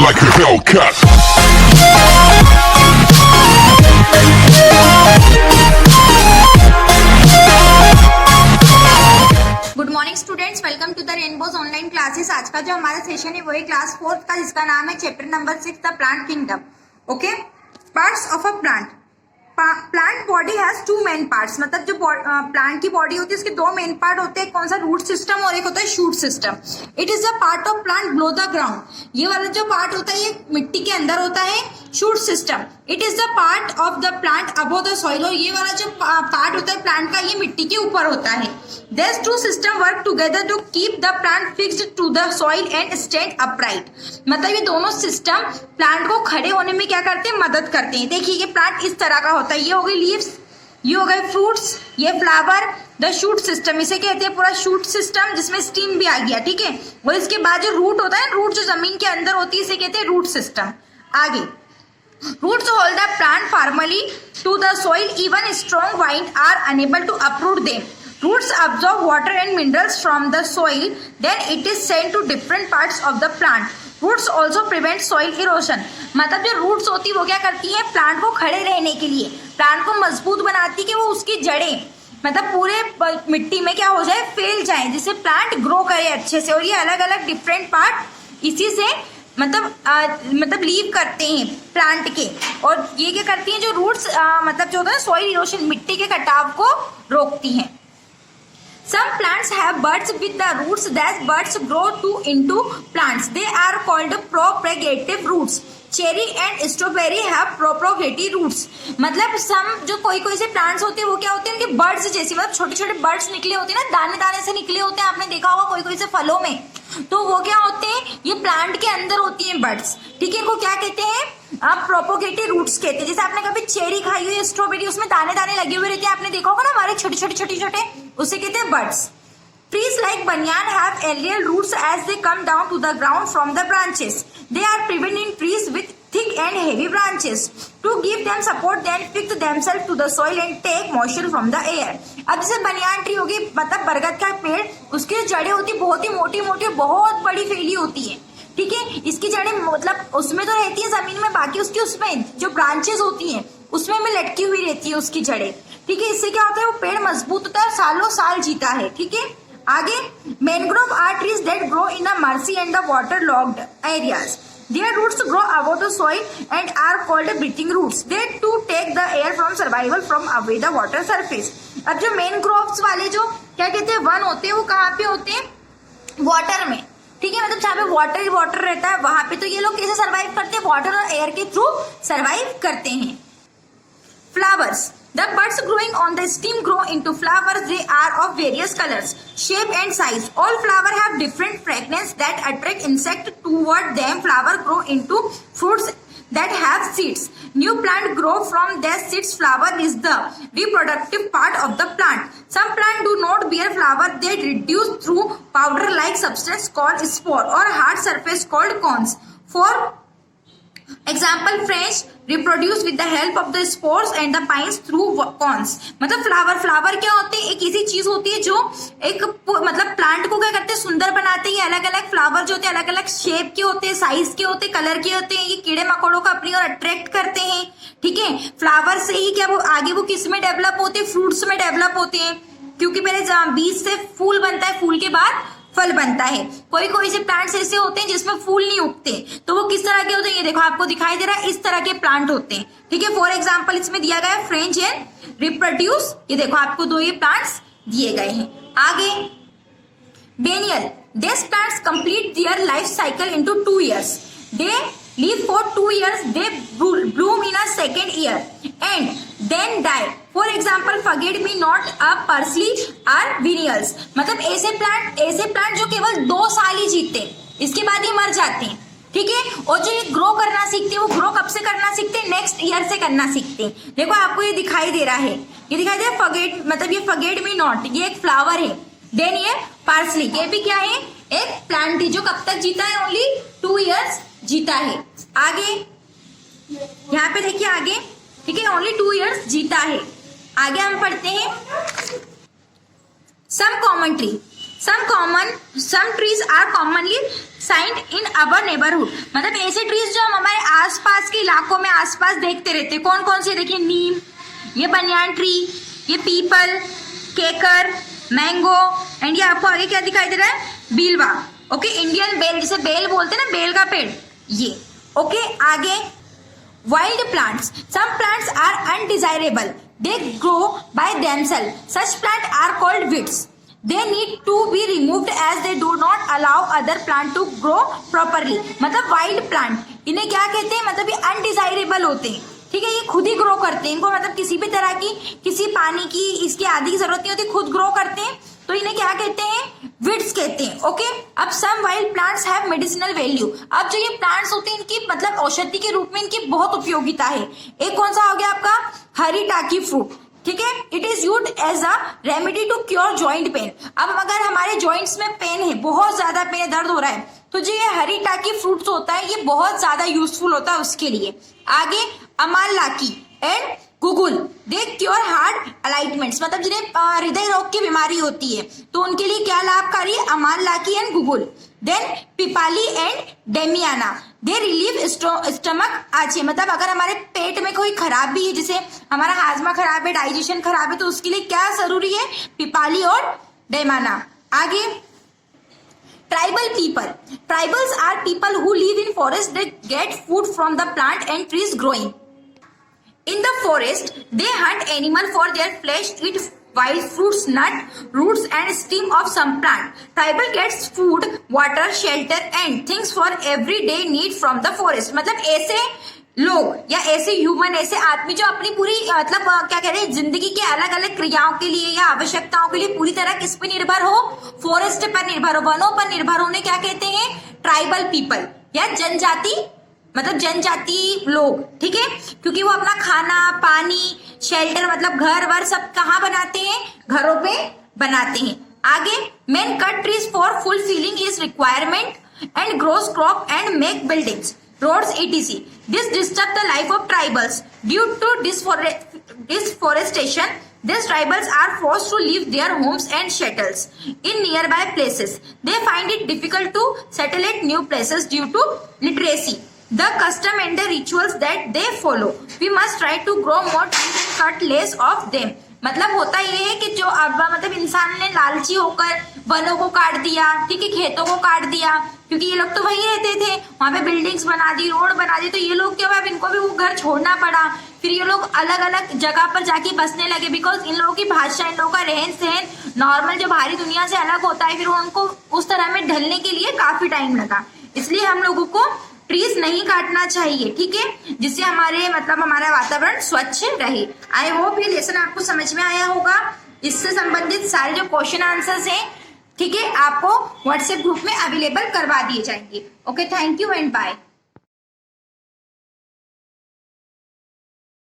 like a Hellcat. Good morning students, welcome to the rainbows online classes. आज का जो हमारा सेशन है वही क्लास 4 का, जिसका नाम है chapter number 6 the plant kingdom. Okay, parts of a plant. Plant body has two main parts, मतलब जो प्लांट की बॉडी होती है उसके दो मेन पार्ट होते हैं। कौन सा? रूट सिस्टम और एक होता है shoot system. It is a part of plant below the ground. ये वाला जो पार्ट होता है ये मिट्टी के अंदर होता है, shoot system. It is the part of the plant above the soil, और ये वाला जो पार्ट होता है प्लांट का ये मिट्टी के ऊपर होता है। These two systems work together to keep the plant fixed to the soil and stand upright। मतलब ये दोनों सिस्टम प्लांट को खड़े होने में क्या करते हैं? मदद करते हैं। देखिए ये प्लांट इस तरह का होता है, ये हो गई लीव्स, ये हो गए फ्रूट्स, ये फ्लावर, द शूट सिस्टम इसे कहते हैं, पूरा शूट सिस्टम जिसमें स्टीम भी आ गया, ठीक है। और इसके बाद जो रूट होता है, रूट जो जमीन के अंदर होती है इसे कहते हैं रूट सिस्टम। आगे, roots hold the plant firmly to the soil, even strong wind are unable to uproot them. Roots absorb water and minerals from the soil, then it is sent to different parts of the plant. Roots also prevent soil erosion। मतलब जो roots होती है वो क्या करती है? Plant को खड़े रहने के लिए, प्लांट को मजबूत बनाती है कि वो उसकी जड़ें मतलब पूरे मिट्टी में क्या हो जाए? फैल जाए, जिससे प्लांट ग्रो करे अच्छे से। और ये अलग अलग डिफरेंट पार्ट इसी से मतलब लीव करते हैं प्लांट के। और ये क्या करती हैं? जो रूट्स मतलब जो होता है सॉइल इरोशन, मिट्टी के कटाव को रोकती हैं। Some plants have buds with the roots. These buds grow into plants. They are called propagative roots. Cherry and strawberry have propagative roots। मतलब जो कोई से प्लांट्स होते हैं वो क्या होते हैं? उनके बर्ड्स जैसे, मतलब छोटे छोटे बर्ड्स निकले होते हैं ना, दाने दाने से निकले होते हैं। आपने देखा होगा कोई से फलों में, तो वो क्या होते हैं? ये प्लांट के अंदर होती हैं बर्ड्स, ठीक है। इनको क्या कहते हैं? आप प्रोपोगेटिव रूट्स कहते हैं। जैसे आपने कभी चेरी खाई हुई, स्ट्रॉबेरी, उसमें दाने दाने लगे हुए रहते हैं, आपने देखा होगा ना, हमारे छोटे छोटे, उसे कहते हैं birds. Trees like banyan have aerial roots as they come down to the ground from the branches. They are preventing trees with thick and heavy branches to give them support, then fix themselves to the soil and take moisture from the air। अब जैसे banyan tree होगी, मतलब बरगद का पेड़, उसकी जो जड़ें होती है बहुत ही मोटी मोटी, बहुत बड़ी फैली होती है, ठीक है। इसकी जड़ें मतलब उसमें तो रहती है जमीन में, बाकी उसकी उसमें जो ब्रांचेस होती हैं उसमें में लटकी हुई रहती है उसकी जड़ें, ठीक है। इससे क्या होता है? वो पेड़ मजबूत होता है, सालों साल जीता है, ठीक है। आगे, mangrove are trees that grow in the marshy and the water locked areas. Their roots grow above the soil and are called breathing roots. They too take the air from survival from away the water surface। अब जो mangroves वाले जो क्या कहते हैं one होते हैं, वो कहाँ पे होते हैं? वाटर में, ठीक है। मतलब जहाँ पे वाटर ही वाटर रहता है वहां पे। तो ये लोग कैसे सर्वाइव करते हैं? वाटर और एयर के थ्रू सर्वाइव करते हैं। Flowers, the buds growing on the stem grow into flowers. They are of various colors, shape and size. All flowers have different fragrance that attract insects toward them. Flowers grow into fruits that have seeds. New plant grow from their seeds. Flower is the reproductive part of the plant. Some plants do not bear flower. They reduce through powder-like substance called spore or hard surface called cones. For example, French reproduce with the help of the spores and the pines through cones। मतलब flower क्या होते हैं? एक ऐसी चीज होती है जो एक मतलब प्लांट को क्या करते हैं? सुंदर बनाते हैं। अलग अलग फ्लावर जो होते हैं अलग अलग शेप के होते हैं, साइज के होते हैं, कलर के होते हैं। ये कीड़े मकोड़ों को अपनी ओर अट्रैक्ट करते हैं, ठीक है। फ्लावर से ही क्या वो आगे वो किस में डेवलप होते हैं? फ्रूट्स में डेवलप होते हैं, क्योंकि पहले बीज से फूल बनता है, फूल के बाद फल बनता है। कोई से प्लांट्स ऐसे होते हैं जिसमें फूल नहीं उगते, तो वो किस तरह के होते हैं? ये देखो आपको दिखाई दे रहा है, इस तरह के प्लांट होते हैं, ठीक है। फॉर एग्जांपल इसमें दिया गया है फ्रेंच एंड रिप्रोड्यूस। ये देखो आपको दो ये प्लांट्स दिए गए हैं। आगे, biennial, this plants complete their life cycle into 2 years। They live for 2 years, they bloom in a second year and then die। For example, forget me not, a parsley are biennials। मतलब ऐसे plant जो केवल 2 साल ही जीते हैं, इसके बाद ये मर जाते हैं, ठीक है। और जो ये ग्रो करना सीखते हैं, वो ग्रो कब से करना सीखते हैं? नेक्स्ट ईयर से करना सीखते हैं। देखो आपको ये दिखाई दे रहा है, ये दिखाई दे रहा है मतलब ये forget me not, ये एक फ्लावर है। देन ये पार्सली, ये भी क्या है? एक प्लांट है जो कब तक जीता है? ओनली 2 years जीता है। आगे यहाँ पे देखिए आगे, ठीक है, ओनली 2 years जीता है। आगे हम पढ़ते हैं some common tree. some trees are commonly signed in our neighborhood. मतलब ऐसे ट्रीज जो हम हमारे आसपास के इलाकों में आसपास देखते रहते हैं. कौन कौन से देखिए, नीम, ये बनियान ट्री, ये पीपल, केकर, मैंगो, एंड ये आपको आगे क्या दिखाई दे रहा है, बीलवा. ओके, इंडियन बेल, जिसे बेल बोलते हैं ना, बेल का पेड़, ये. ओके, आगे wild plants. Some plants are undesirable. They grow by themselves. Such plants are called weeds. They need to be removed as they do not allow other plant to grow properly. मतलब wild plant, इन्हें क्या कहते हैं, मतलब ये undesirable होते हैं. ठीक है, ये खुद ही ग्रो करते हैं. इनको मतलब किसी भी तरह की, किसी पानी की, इसकी आदि की जरूरत नहीं होती, खुद ग्रो करते हैं. तो इन्हें क्या कहते हैं, वीड्स कहते हैं. ओके, अब some wild plants have medicinal value. अब जो ये प्लांट्स होते हैं, इनकी मतलब औषधि के रूप में इनकी बहुत उपयोगिता है. एक कौन सा हो गया आपका, हरीटाकी फ्रूट. ठीक है, it is used as a remedy to cure joint pain. अब अगर हमारे जॉइंट्स में पेन है, बहुत ज्यादा पेन, दर्द हो रहा है, तो जो ये हरीटाकी फ्रूट्स होता है, ये बहुत ज्यादा यूजफुल होता है उसके लिए. आगे Amalaki and guggul, they cure heart ailments. मतलब जिन्हें हृदय रोग की बीमारी होती है, तो उनके लिए क्या लाभकारी है, Amalaki and guggul. Then Pippali and damiana, they relieve stomach ache. मतलब अगर हमारे पेट में कोई खराबी है, जैसे हमारा हाजमा खराब है, डाइजेशन खराब है, तो उसके लिए क्या जरूरी है, पिपाली और डेमाना. आगे tribal people. Tribals are people who live in forest. They get food from the plant and trees growing in the forest. They hunt animal for their flesh, eat wild fruits, nut, roots and stem of some plant. Tribal gets food, water, shelter and things for everyday need from the forest. मतलब ऐसे लोग या ऐसे human, ऐसे आदमी जो अपनी पूरी मतलब क्या कह रहे हैं, जिंदगी के अलग अलग क्रियाओं के लिए या आवश्यकताओं के लिए पूरी तरह किस पे निर्भर हो, फॉरेस्ट पर निर्भर हो, वनों पर निर्भर होने क्या कहते हैं, ट्राइबल पीपल या जनजाति, मतलब जनजाति लोग. ठीक है, क्योंकि वो अपना खाना, पानी, शेल्टर, मतलब घर वर सब कहाँ बनाते हैं, घरों पे बनाते हैं. आगे men cut trees for fulfilling is requirement and grows crop and make buildings, roads etc. This disturb the life of tribals. Due to deforestation, these tribals are forced to leave their homes and shelters in nearby places. They find it difficult to settle at new places due to literacy, the custom and the rituals that they follow. We must try to grow more trees and cut less of them. मतलब होता ये है कि जो अब मतलब इंसान ने लालची होकर वनों को काट दिया, ठीक है, खेतों को काट दिया, क्योंकि ये लोग तो वही रहते थे, वहां पे बिल्डिंग्स बना दी, रोड बना दी, तो ये लोग क्या हुआ, अब इनको भी वो घर छोड़ना पड़ा. फिर ये लोग अलग अलग जगह पर जाके बसने लगे, बिकॉज इन लोगों की भाषा, इन लोगों का रहन सहन नॉर्मल जो बाहरी दुनिया से अलग होता है, फिर उनको उस तरह में ढलने के लिए काफी टाइम लगा. इसलिए हम लोगों को ट्रीज नहीं काटना चाहिए, ठीक है, जिससे हमारे मतलब हमारा वातावरण स्वच्छ रहे. आई होप ये लेसन आपको समझ में आया होगा. इससे संबंधित सारे जो क्वेश्चन आंसर्स हैं, ठीक है, आपको व्हाट्सएप ग्रुप में अवेलेबल करवा दिए जाएंगे. Okay, thank you and bye.